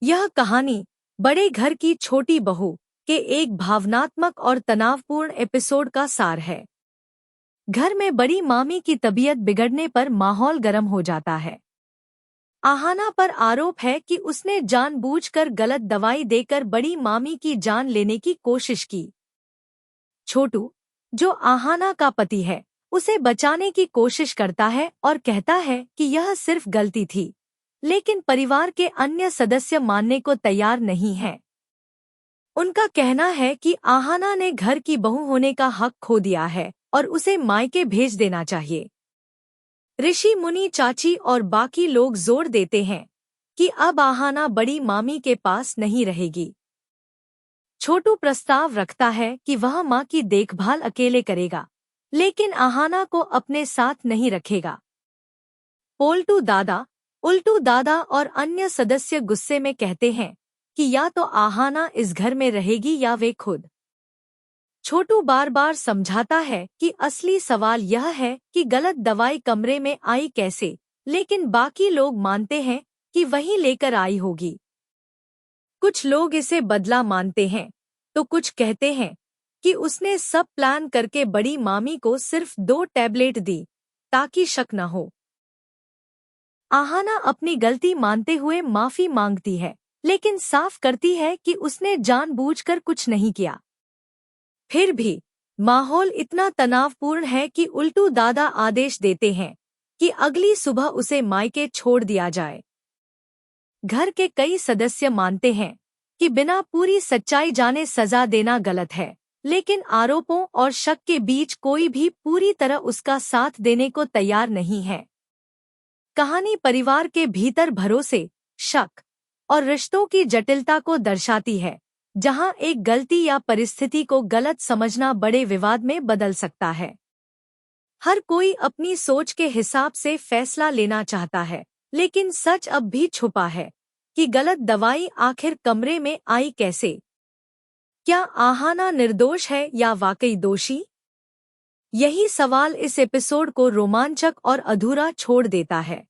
यह कहानी बड़े घर की छोटी बहू के एक भावनात्मक और तनावपूर्ण एपिसोड का सार है। घर में बड़ी मामी की तबीयत बिगड़ने पर माहौल गर्म हो जाता है। आहाना पर आरोप है कि उसने जानबूझकर गलत दवाई देकर बड़ी मामी की जान लेने की कोशिश की। छोटू, जो आहाना का पति है, उसे बचाने की कोशिश करता है और कहता है कि यह सिर्फ गलती थी, लेकिन परिवार के अन्य सदस्य मानने को तैयार नहीं हैं। उनका कहना है कि आहाना ने घर की बहू होने का हक खो दिया है और उसे मायके भेज देना चाहिए। ऋषि मुनि, चाची और बाकी लोग जोर देते हैं कि अब आहाना बड़ी मामी के पास नहीं रहेगी। छोटू प्रस्ताव रखता है कि वह माँ की देखभाल अकेले करेगा, लेकिन आहाना को अपने साथ नहीं रखेगा। उल्टू दादा और अन्य सदस्य गुस्से में कहते हैं कि या तो आहाना इस घर में रहेगी या वे खुद। छोटू बार बार समझाता है कि असली सवाल यह है कि गलत दवाई कमरे में आई कैसे, लेकिन बाकी लोग मानते हैं कि वही लेकर आई होगी। कुछ लोग इसे बदला मानते हैं तो कुछ कहते हैं कि उसने सब प्लान करके बड़ी मामी को सिर्फ 2 टैबलेट दी ताकि शक न हो। आहाना अपनी गलती मानते हुए माफी मांगती है, लेकिन साफ करती है कि उसने जानबूझकर कुछ नहीं किया। फिर भी माहौल इतना तनावपूर्ण है कि उल्टू दादा आदेश देते हैं कि अगली सुबह उसे मायके छोड़ दिया जाए। घर के कई सदस्य मानते हैं कि बिना पूरी सच्चाई जाने सजा देना गलत है, लेकिन आरोपों और शक के बीच कोई भी पूरी तरह उसका साथ देने को तैयार नहीं है। कहानी परिवार के भीतर भरोसे, शक और रिश्तों की जटिलता को दर्शाती है, जहां एक गलती या परिस्थिति को गलत समझना बड़े विवाद में बदल सकता है। हर कोई अपनी सोच के हिसाब से फैसला लेना चाहता है, लेकिन सच अब भी छुपा है कि गलत दवाई आखिर कमरे में आई कैसे। क्या आहाना निर्दोष है या वाकई दोषी? यही सवाल इस एपिसोड को रोमांचक और अधूरा छोड़ देता है।